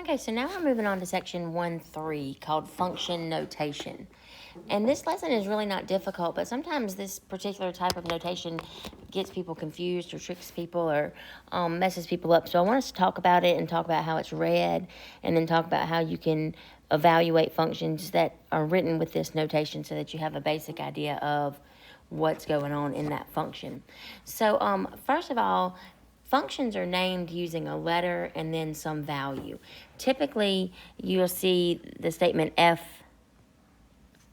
Okay, so now we're moving on to section 1.3 called function notation. And this lesson is really not difficult, but sometimes this particular type of notation gets people confused or tricks people or messes people up. So I want us to talk about it and talk about how it's read and then talk about how you can evaluate functions that are written with this notation so that you have a basic idea of what's going on in that function. So first of all, functions are named using a letter and then some value. Typically, you'll see the statement f.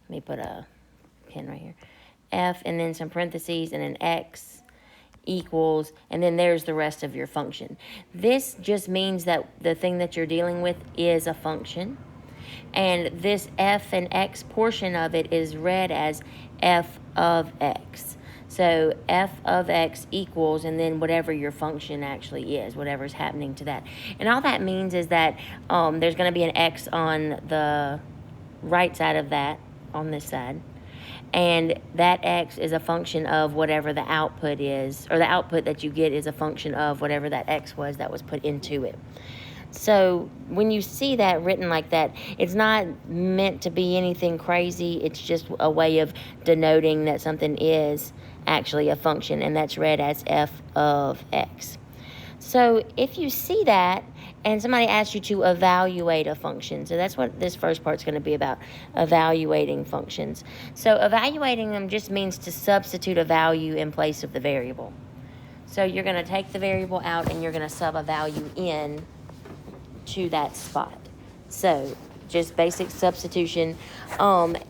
Let me put a pen right here. F and then some parentheses and an x equals, and then there's the rest of your function. This just means that the thing that you're dealing with is a function. And this f and x portion of it is read as f of x. So f of x equals, and then whatever your function actually is, whatever's happening to that. And all that means is that there's going to be an x on the right side of that, on this side. And that x is a function of whatever the output is, or the output that you get is a function of whatever that x was that was put into it. So when you see that written like that, it's not meant to be anything crazy. It's just a way of denoting that something is actually a function, and that's read as f of x. So if you see that and somebody asks you to evaluate a function, so that's what this first part's going to be about, evaluating functions. So evaluating them just means to substitute a value in place of the variable. So you're going to take the variable out and you're going to sub a value in to that spot. So just basic substitution.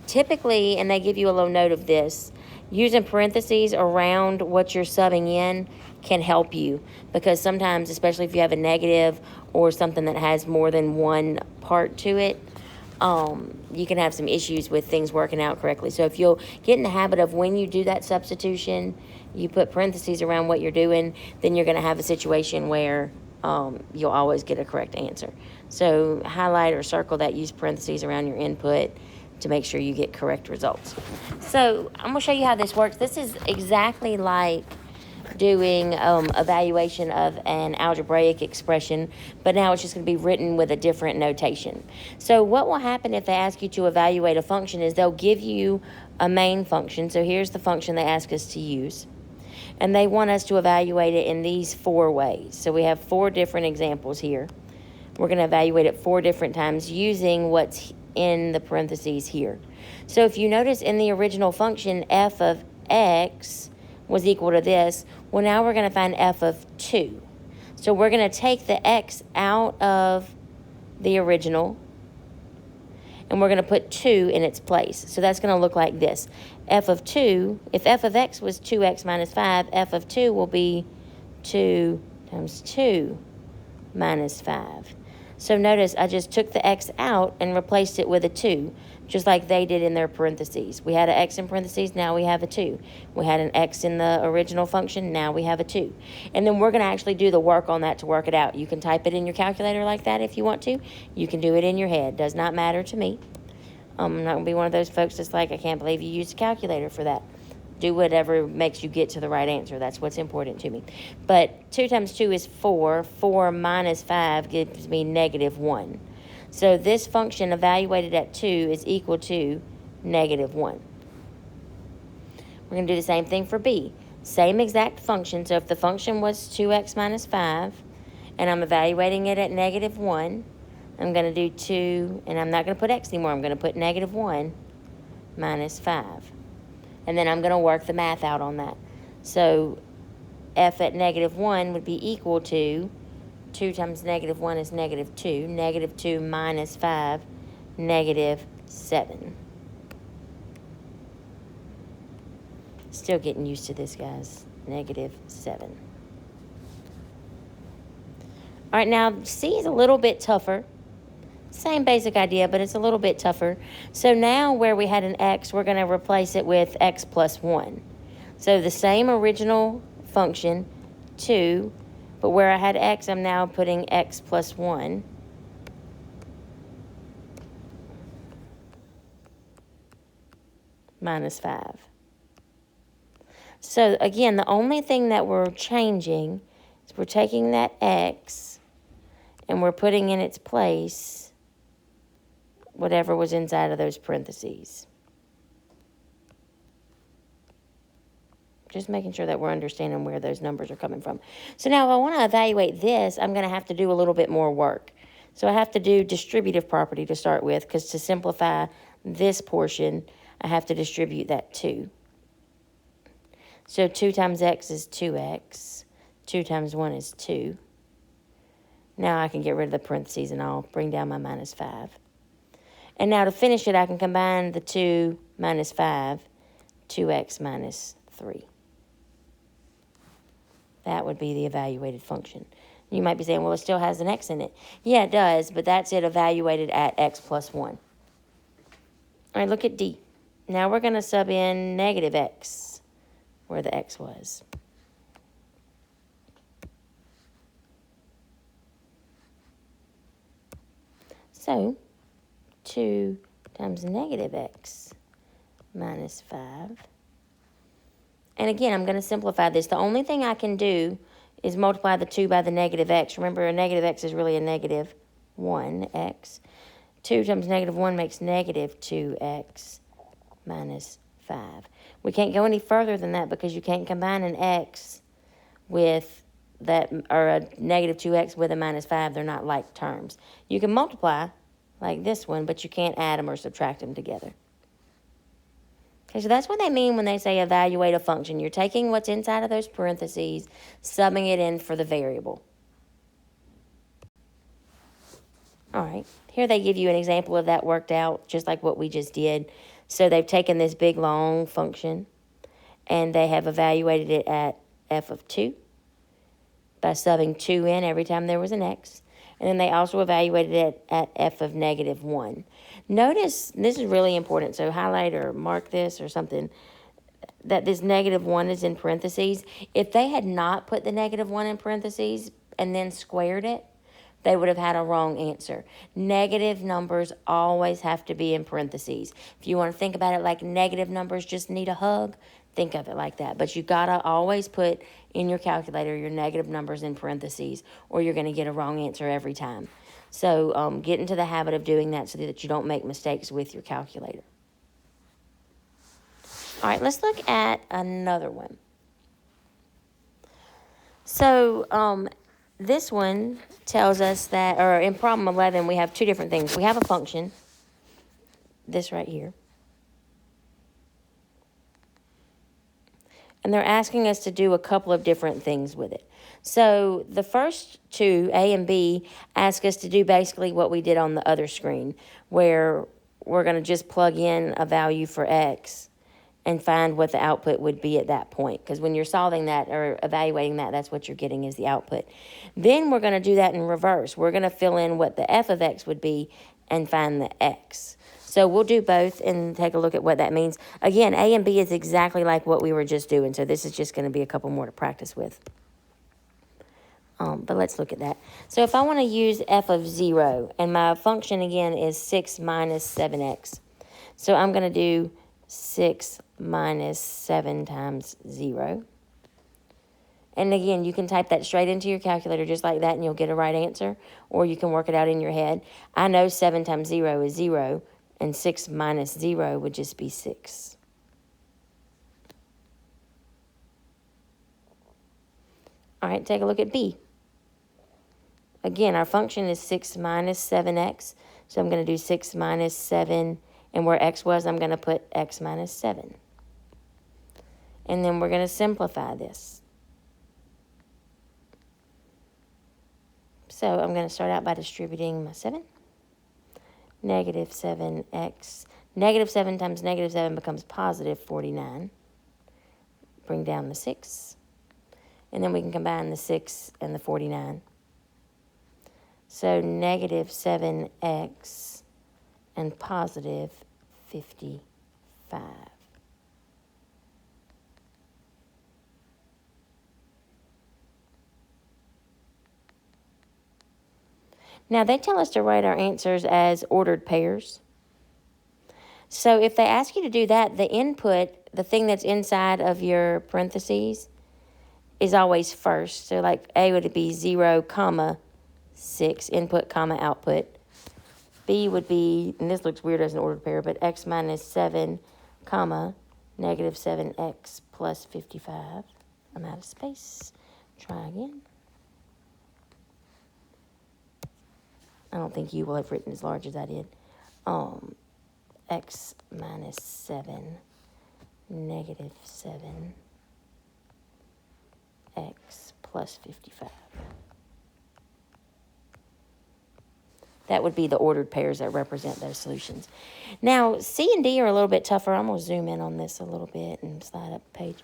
Typically, and they give you a little note of this, using parentheses around what you're subbing in can help you, because sometimes, especially if you have a negative or something that has more than one part to it, you can have some issues with things working out correctly. So if you'll get in the habit of when you do that substitution, you put parentheses around what you're doing, then you're going to have a situation where you'll always get a correct answer. So highlight or circle that, use parentheses around your input to make sure you get correct results. So I'm going to show you how this works. This is exactly like doing evaluation of an algebraic expression, but now it's just going to be written with a different notation. So what will happen if they ask you to evaluate a function is they'll give you a main function. So here's the function they ask us to use. And they want us to evaluate it in these 4 ways. So we have 4 different examples here. We're going to evaluate it 4 different times using what's in the parentheses here. So if you notice in the original function, f of x was equal to this. Well, now we're going to find f of 2. So we're going to take the x out of the original, and we're going to put 2 in its place. So that's going to look like this. F of 2, if f of x was 2x minus 5, f of 2 will be 2 times 2 minus 5. So notice I just took the x out and replaced it with a 2, just like they did in their parentheses. We had an x in parentheses, now we have a 2. We had an x in the original function, now we have a 2. And then we're going to actually do the work on that to work it out. You can type it in your calculator like that if you want to. You can do it in your head. Does not matter to me. I'm not going to be one of those folks that's like, I can't believe you used a calculator for that. Do whatever makes you get to the right answer. That's what's important to me. But 2 times 2 is 4. 4 minus 5 gives me negative 1. So this function evaluated at 2 is equal to negative 1. We're going to do the same thing for b. Same exact function. So if the function was 2x minus 5, and I'm evaluating it at negative 1, I'm going to do 2, and I'm not going to put x anymore. I'm going to put negative 1 minus 5. And then I'm going to work the math out on that. So f at negative 1 would be equal to 2 times negative 1 is negative 2. Negative 2 minus 5, negative 7. Still getting used to this, guys. Negative 7. All right, now C is a little bit tougher. Same basic idea, but it's a little bit tougher. So now where we had an x, we're going to replace it with x plus 1. So the same original function, 2, but where I had x, I'm now putting x plus 1. Minus 5. So again, the only thing that we're changing is we're taking that x and we're putting in its place whatever was inside of those parentheses. Just making sure that we're understanding where those numbers are coming from. So now if I want to evaluate this, I'm going to have to do a little bit more work. So I have to do distributive property to start with, because to simplify this portion, I have to distribute that 2. So 2 times x is 2x. 2 times 1 is 2. Now I can get rid of the parentheses, and I'll bring down my minus 5. And now to finish it, I can combine the 2 minus 5, 2x minus 3. That would be the evaluated function. You might be saying, well, it still has an x in it. Yeah, it does, but that's it evaluated at x plus 1. All right, look at D. Now we're going to sub in negative x where the x was. So 2 times negative x minus 5. And again, I'm going to simplify this. The only thing I can do is multiply the 2 by the negative x. Remember, a negative x is really a negative 1x. 2 times negative 1 makes negative 2x minus 5. We can't go any further than that because you can't combine an x with that, or a negative 2x with a minus 5. They're not like terms. You can multiply like this one, but you can't add them or subtract them together. Okay, so that's what they mean when they say evaluate a function. You're taking what's inside of those parentheses, subbing it in for the variable. All right, here they give you an example of that worked out, just like what we just did. So they've taken this big, long function, and they have evaluated it at f of 2 by subbing 2 in every time there was an x. And then they also evaluated it at f of negative 1. Notice, this is really important, so highlight or mark this or something, that this negative 1 is in parentheses. If they had not put the negative 1 in parentheses and then squared it, they would have had a wrong answer. Negative numbers always have to be in parentheses. If you want to think about it like negative numbers just need a hug, think of it like that. But you got to always put in your calculator your negative numbers in parentheses, or you're going to get a wrong answer every time. So get into the habit of doing that so that you don't make mistakes with your calculator. All right, let's look at another one. So this one tells us that, or in problem 11, we have two different things. We have a function, this right here. And they're asking us to do a couple of different things with it. So the first two, A and B, ask us to do basically what we did on the other screen, where we're going to just plug in a value for x and find what the output would be at that point. Because when you're solving that or evaluating that, that's what you're getting is the output. Then we're going to do that in reverse. We're going to fill in what the f of x would be and find the x. So we'll do both and take a look at what that means. Again, A and B is exactly like what we were just doing. So this is just going to be a couple more to practice with. But let's look at that. So if I want to use f of 0, and my function again is 6 minus 7x. So I'm going to do 6 minus 7 times 0. And again, you can type that straight into your calculator just like that and you'll get a right answer. Or you can work it out in your head. I know 7 times 0 is 0. And 6 minus 0 would just be 6. All right, take a look at B. Again, our function is 6 minus 7x. So I'm going to do 6 minus 7. And where x was, I'm going to put x minus 7. And then we're going to simplify this. So I'm going to start out by distributing my 7. Negative 7x. Negative 7 times negative 7 becomes positive 49. Bring down the 6. And then we can combine the 6 and the 49. So negative 7x and positive 55. Now, they tell us to write our answers as ordered pairs. So if they ask you to do that, the input, the thing that's inside of your parentheses, is always first. So like A would be 0, comma, 6, input, comma, output. B would be, and this looks weird as an ordered pair, but x minus 7, comma, negative 7x plus 55. I'm out of space. Try again. I don't think you will have written as large as I did. X minus 7, negative 7, x plus 55. That would be the ordered pairs that represent those solutions. Now, C and D are a little bit tougher. I'm going to zoom in on this a little bit and slide up the page.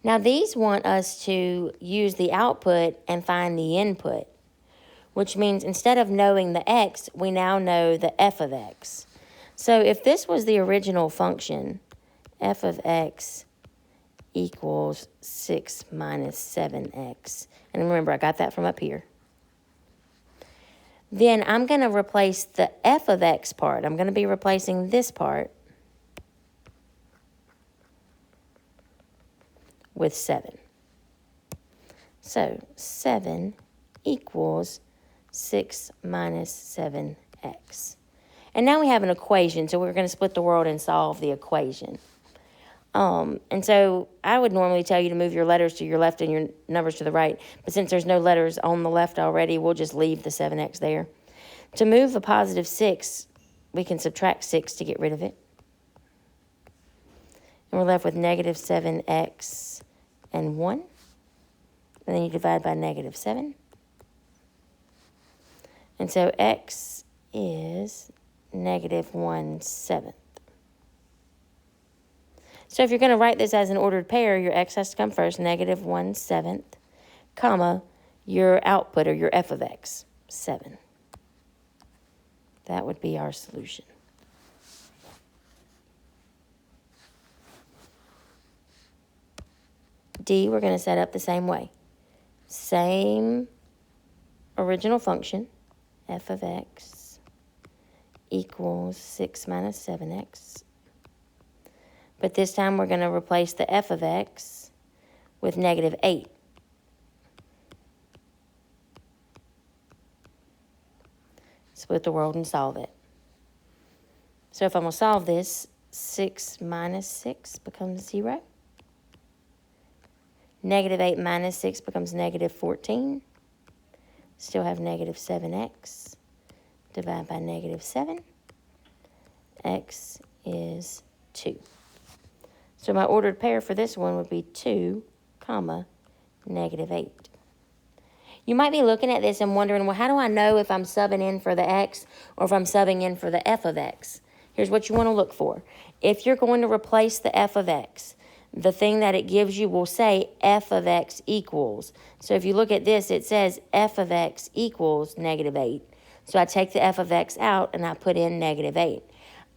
Now, these want us to use the output and find the input, which means instead of knowing the x, we now know the f of x. So if this was the original function, f of x equals 6 minus 7x, and remember, I got that from up here. Then I'm going to replace the f of x part. I'm going to be replacing this part with 7. So 7 equals 6 minus 7x. And now we have an equation, so we're going to split the world and solve the equation. And so I would normally tell you to move your letters to your left and your numbers to the right, but since there's no letters on the left already, we'll just leave the 7x there. To move a positive 6, we can subtract 6 to get rid of it. And we're left with negative 7x and 1. And then you divide by negative 7. And so x is negative 1/7. So if you're going to write this as an ordered pair, your x has to come first, negative 1/7, comma, your output or your f of x, 7. That would be our solution. D, we're going to set up the same way. Same original function, f of x equals 6 minus 7x. But this time we're going to replace the f of x with negative 8. Split the world and solve it. So if I'm going to solve this, 6 minus 6 becomes 0. Negative 8 minus 6 becomes negative 14. Still have negative 7x. Divide by negative 7. X is 2. So my ordered pair for this one would be 2, comma, negative 8. You might be looking at this and wondering, well, how do I know if I'm subbing in for the x or if I'm subbing in for the f of x? Here's what you want to look for. If you're going to replace the f of x, the thing that it gives you will say f of x equals. So if you look at this, it says f of x equals negative 8. So I take the f of x out and I put in negative 8.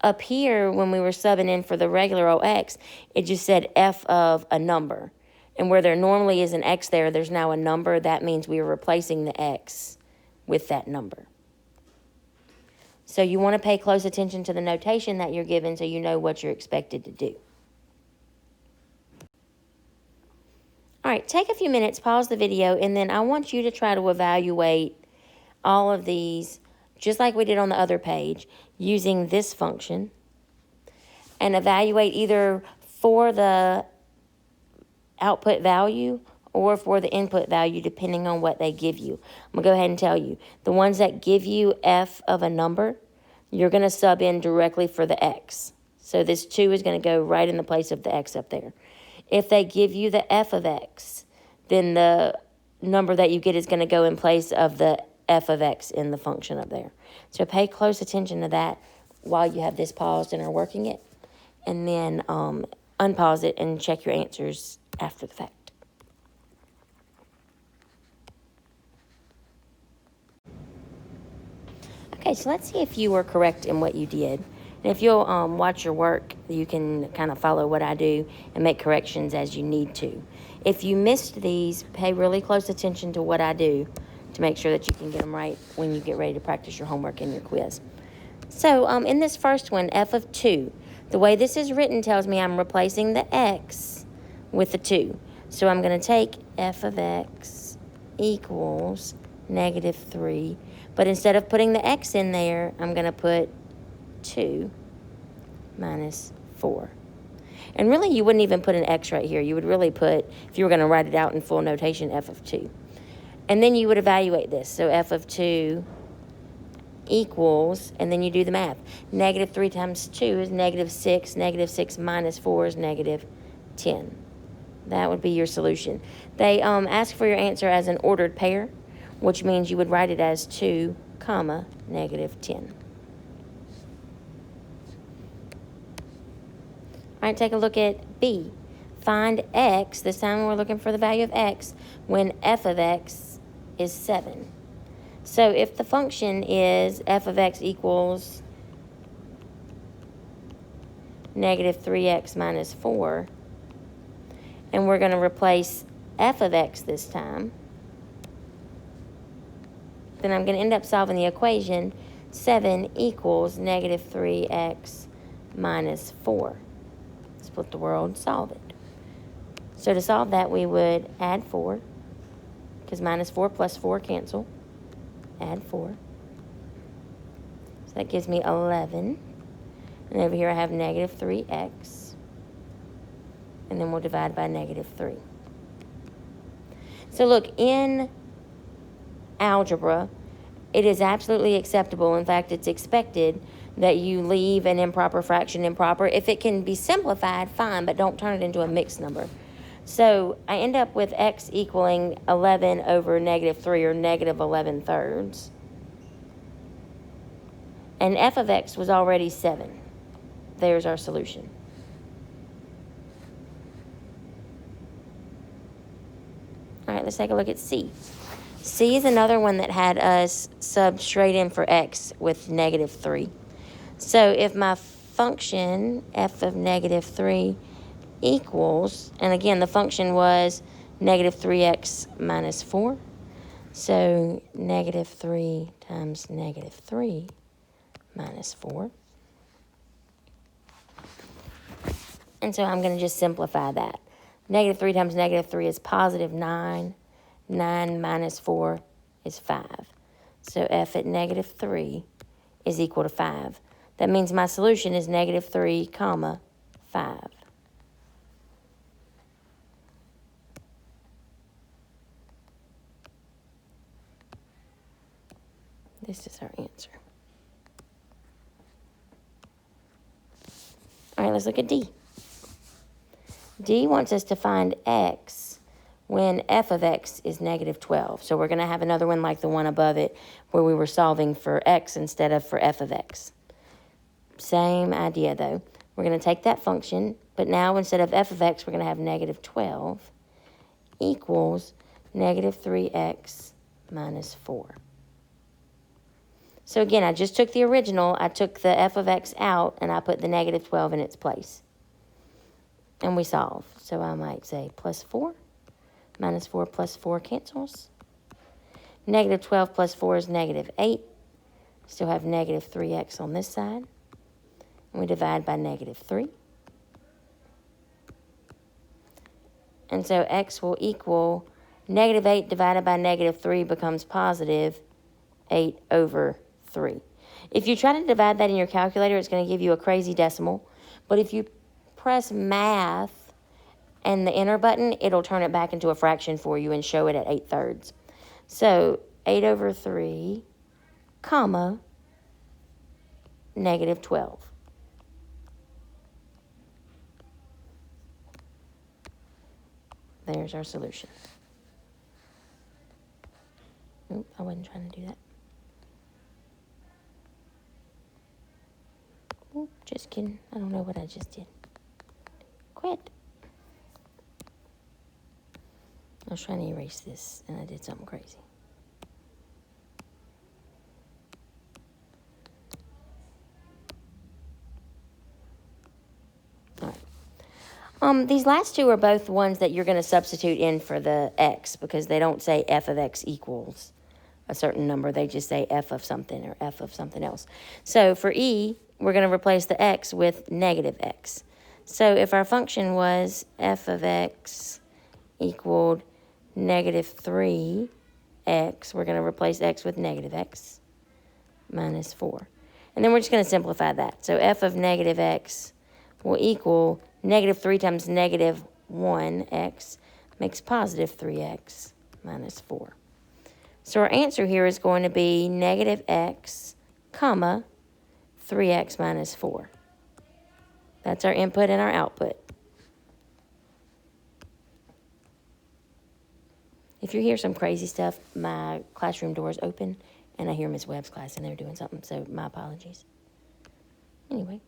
Up here, when we were subbing in for the regular old x, it just said f of a number. And where there normally is an x there, there's now a number. That means we are replacing the x with that number. So you want to pay close attention to the notation that you're given so you know what you're expected to do. All right, take a few minutes, pause the video, and then I want you to try to evaluate all of these, just like we did on the other page, using this function, and evaluate either for the output value or for the input value, depending on what they give you. I'm going to go ahead and tell you. The ones that give you f of a number, you're going to sub in directly for the x. So this 2 is going to go right in the place of the x up there. If they give you the f of x, then the number that you get is going to go in place of the f of x in the function up there. So pay close attention to that while you have this paused and are working it. And then unpause it and check your answers after the fact. Okay, so let's see if you were correct in what you did. And if you'll watch your work, you can kind of follow what I do and make corrections as you need to. If you missed these, pay really close attention to what I do to make sure that you can get them right when you get ready to practice your homework and your quiz. So in this first one, f of 2, the way this is written tells me I'm replacing the x with the 2. So I'm going to take f of x equals negative 3. But instead of putting the x in there, I'm going to put 2 minus 4. And really, you wouldn't even put an x right here. You would really put, if you were going to write it out in full notation, f of 2. And then you would evaluate this. So f of 2 equals, and then you do the math. Negative 3 times 2 is negative 6. Negative 6 minus 4 is negative 10. That would be your solution. They ask for your answer as an ordered pair, which means you would write it as 2, comma, negative 10. All right, take a look at B. Find x, this time we're looking for the value of x, when f of x is 7. So if the function is f of x equals negative 3x minus 4, and we're going to replace f of x this time, then I'm going to end up solving the equation 7 equals negative 3x minus 4. Split the world, solve it. So to solve that, we would add 4, because minus 4 plus 4 cancel. Add 4. So that gives me 11. And over here I have negative 3x. And then we'll divide by negative 3. So look, in algebra, it is absolutely acceptable. In fact, it's expected that you leave an improper fraction improper. If it can be simplified, fine, but don't turn it into a mixed number. So I end up with x equaling 11 over negative 3, or negative 11 thirds. And f of x was already 7. There's our solution. All right, let's take a look at C. C is another one that had us sub straight in for x with negative 3. So if my function, f of negative 3, equals, and again, the function was negative 3x minus 4. So negative 3 times negative 3 minus 4. And so I'm going to just simplify that. Negative 3 times negative 3 is positive 9. 9 minus 4 is 5. So f at negative 3 is equal to 5. That means my solution is negative 3, comma, 5. This is our answer. All right, let's look at D. D wants us to find x when f of x is negative 12. So we're going to have another one like the one above it where we were solving for x instead of for f of x. Same idea, though. We're going to take that function, but now instead of f of x, we're going to have negative 12 equals negative 3x minus 4. So again, I just took the original, I took the f of x out, and I put the negative 12 in its place. And we solve. So I might say plus 4, minus 4 plus 4 cancels. Negative 12 plus 4 is negative 8. Still have negative 3x on this side. And we divide by negative 3. And so x will equal negative 8 divided by negative 3 becomes positive 8 over 3. If you try to divide that in your calculator, it's going to give you a crazy decimal. But if you press math and the enter button, it'll turn it back into a fraction for you and show it at 8 thirds. So 8 over 3, comma, negative 12. There's our solution. Oop, I wasn't trying to do that. Oop, just kidding. I don't know what I just did. Quit. I was trying to erase this, and I did something crazy. These last two are both ones that you're going to substitute in for the x because they don't say f of x equals a certain number. They just say f of something or f of something else. So for E, we're going to replace the x with negative x. So if our function was f of x equaled negative 3 x, we're going to replace x with negative x minus 4. And then we're just going to simplify that. So f of negative x will equal negative 3 times negative 1x makes positive 3x minus 4. So our answer here is going to be negative x, comma, 3x minus 4. That's our input and our output. If you hear some crazy stuff, my classroom door is open, and I hear Ms. Webb's class, and they're doing something, so my apologies. Anyway.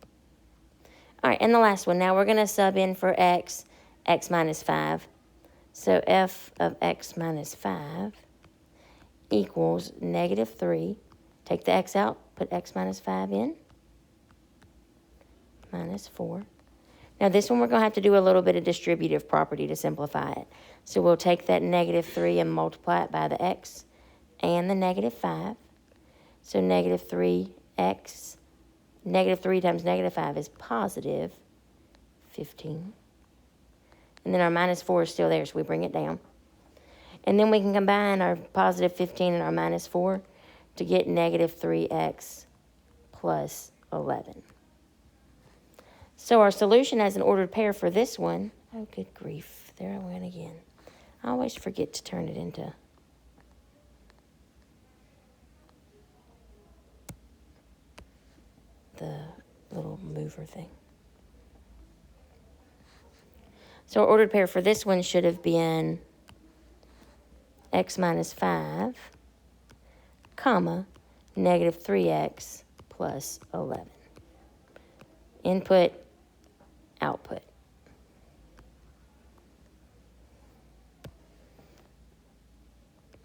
All right, and the last one. Now we're going to sub in for x, x minus 5. So f of x minus 5 equals negative 3. Take the x out, put x minus 5 in, minus 4. Now this one we're going to have to do a little bit of distributive property to simplify it. So we'll take that negative 3 and multiply it by the x and the negative 5. So negative 3x, negative 3 times negative 5 is positive 15. And then our minus 4 is still there, so we bring it down. And then we can combine our positive 15 and our minus 4 to get negative 3x plus 11. So our solution as an ordered pair for this one, oh good grief, there I went again. I always forget to turn it into the little mover thing. So our ordered pair for this one should have been x minus 5, comma, negative 3x plus 11. Input, output.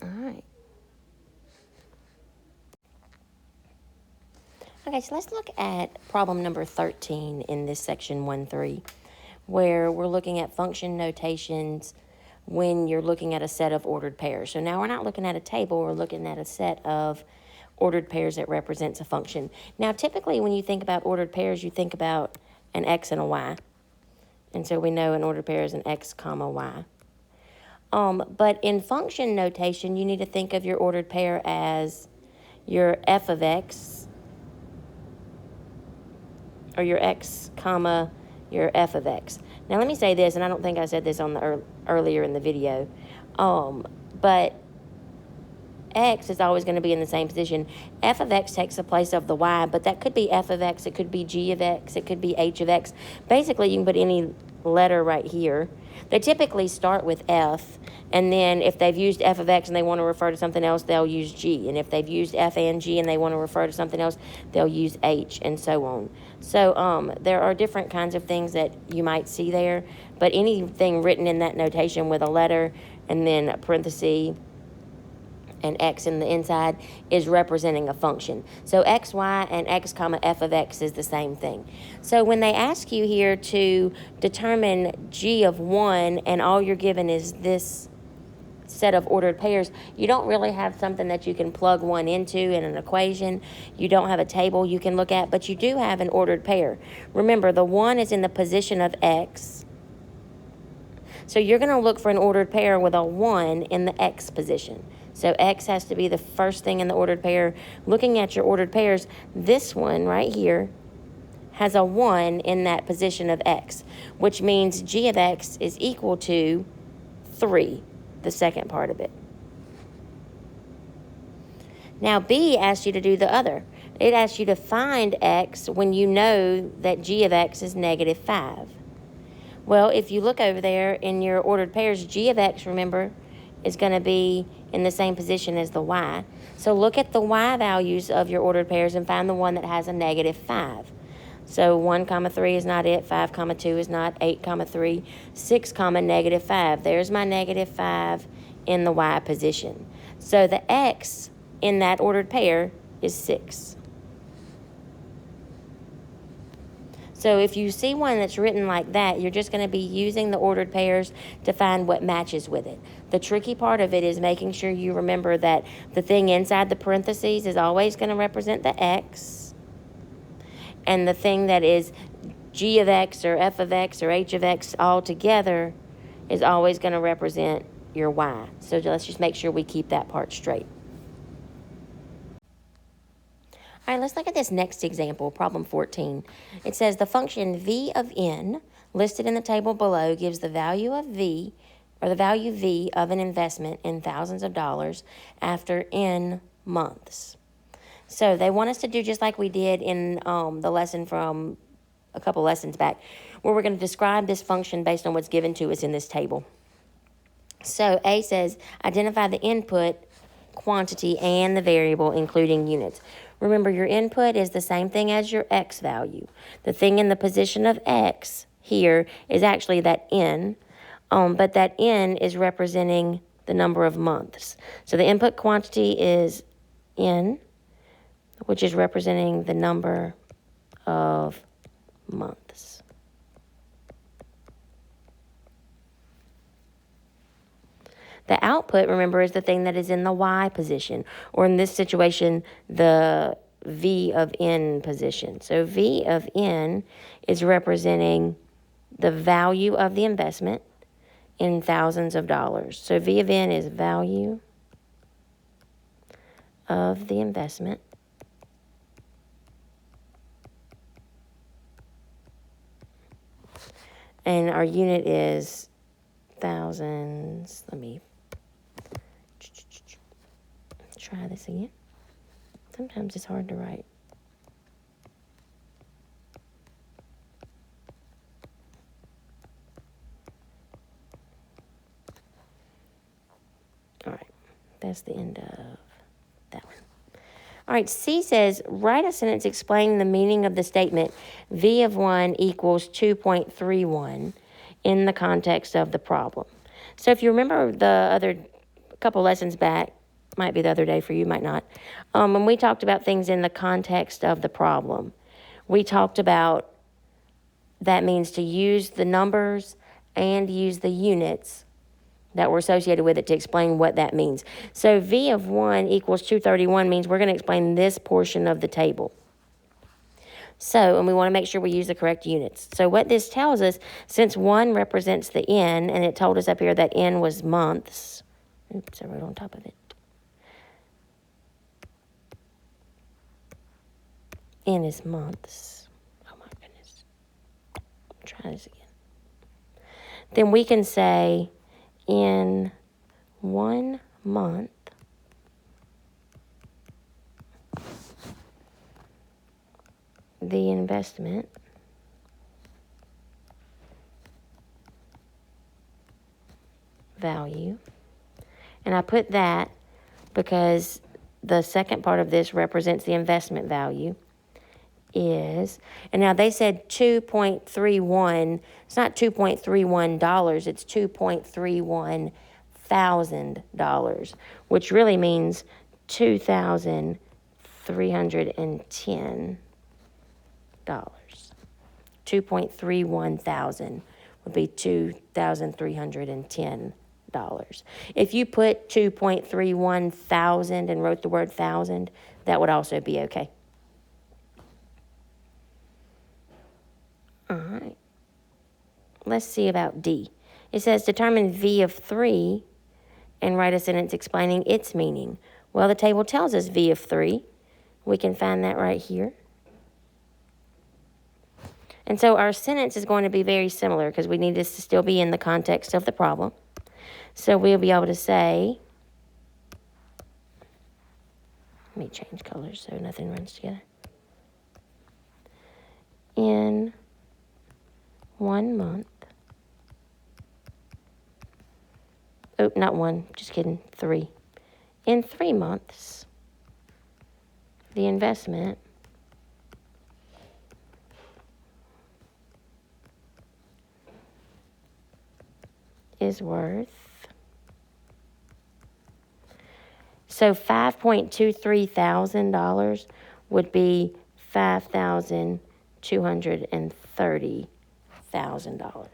All right. Okay, so let's look at problem number 13 in this section 1-3, where we're looking at function notations when you're looking at a set of ordered pairs. So now we're not looking at a table, we're looking at a set of ordered pairs that represents a function. Now, typically when you think about ordered pairs, you think about an x and a y. And so we know an ordered pair is an x, comma, y. But in function notation, you need to think of your ordered pair as your f of x, or your x, comma, your f of x. Now, let me say this, and I don't think I said this on the earlier in the video, but x is always going to be in the same position. F of x takes the place of the y, but that could be f of x, it could be g of x, it could be h of x. Basically, you can put any letter right here. They typically start with f, and then if they've used f of x and they want to refer to something else, they'll use g. And if they've used f and g and they want to refer to something else, they'll use h, and so on. So there are different kinds of things that you might see there, but anything written in that notation with a letter and then a parenthesis and x in the inside is representing a function. So x, y, and x, comma, f of x is the same thing. So when they ask you here to determine g of 1 and all you're given is this set of ordered pairs, you don't really have something that you can plug one into in an equation. You don't have a table you can look at, but you do have an ordered pair. Remember, the 1 is in the position of x. So you're going to look for an ordered pair with a 1 in the x position. So x has to be the first thing in the ordered pair. Looking at your ordered pairs, this one right here has a 1 in that position of x, which means g of x is equal to 3, the second part of it. Now b asks you to do the other. It asks you to find x when you know that g of x is negative 5. Well, if you look over there in your ordered pairs, g of x, remember, is going to be in the same position as the y. So look at the y values of your ordered pairs and find the one that has a negative 5. So 1, comma 3 is not it, 5, comma 2 is not, 8, comma 3, 6, comma negative 5. There's my negative 5 in the y position. So the x in that ordered pair is 6. So if you see one that's written like that, you're just going to be using the ordered pairs to find what matches with it. The tricky part of it is making sure you remember that the thing inside the parentheses is always going to represent the x, and the thing that is g of x or f of x or h of x all together is always going to represent your y. So let's just make sure we keep that part straight. All right, let's look at this next example, problem 14. It says the function v of n listed in the table below gives the value of v, or the value v of an investment in thousands of dollars after n months. So they want us to do just like we did in the lesson from a couple lessons back, where we're going to describe this function based on what's given to us in this table. So A says, identify the input quantity and the variable, including units. Remember, your input is the same thing as your x value. The thing in the position of x here is actually that n, but that n is representing the number of months. So the input quantity is n, which is representing the number of months. The output, remember, is the thing that is in the y position, or in this situation, the v of n position. So v of n is representing the value of the investment in thousands of dollars. So v of n is value of the investment and our unit is thousands. Let me try this again. Sometimes it's hard to write. All right, that's the end of that one. All right, C says, write a sentence explaining the meaning of the statement V of 1 equals 2.31 in the context of the problem. So if you remember the other couple lessons back, might be the other day for you, might not, when we talked about things in the context of the problem, we talked about that means to use the numbers and use the units that were associated with it to explain what that means. So V of 1 equals 231 means we're going to explain this portion of the table. So, and we want to make sure we use the correct units. So what this tells us, since 1 represents the n, and it told us up here that n was months. Oops, I wrote on top of it. N is months. Oh my goodness. Try this again. Then we can say in 1 month, the investment value, and I put that because the second part of this represents the investment value, is, and now they said 2.31, it's not $2.31, it's $2.31,000, which really means $2,310. 2.31 thousand would be $2,310. If you put 2.31 thousand and wrote the word thousand, that would also be okay. All right. Let's see about D. It says determine V of 3 and write a sentence explaining its meaning. Well, the table tells us V of 3. We can find that right here. And so our sentence is going to be very similar because we need this to still be in the context of the problem. So we'll be able to say, let me change colors so nothing runs together. In 1 month, oh, not 1, just kidding, 3. In 3 months, the investment is worth, so $5.23 thousand would be $5,230,000.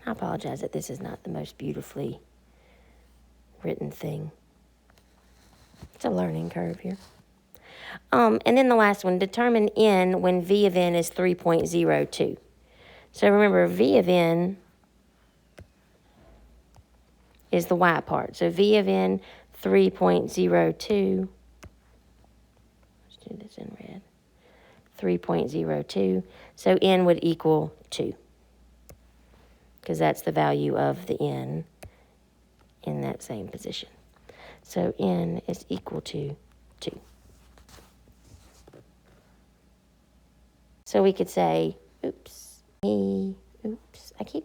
I apologize that this is not the most beautifully written thing. It's a learning curve here. And then the last one, determine n when V of n is 3.02. So remember, v of n is the y part. So v of n 3.02. Let's do this in red. 3.02. So n would equal 2. Because that's the value of the n in that same position. So n is equal to 2. So we could say, oops, I keep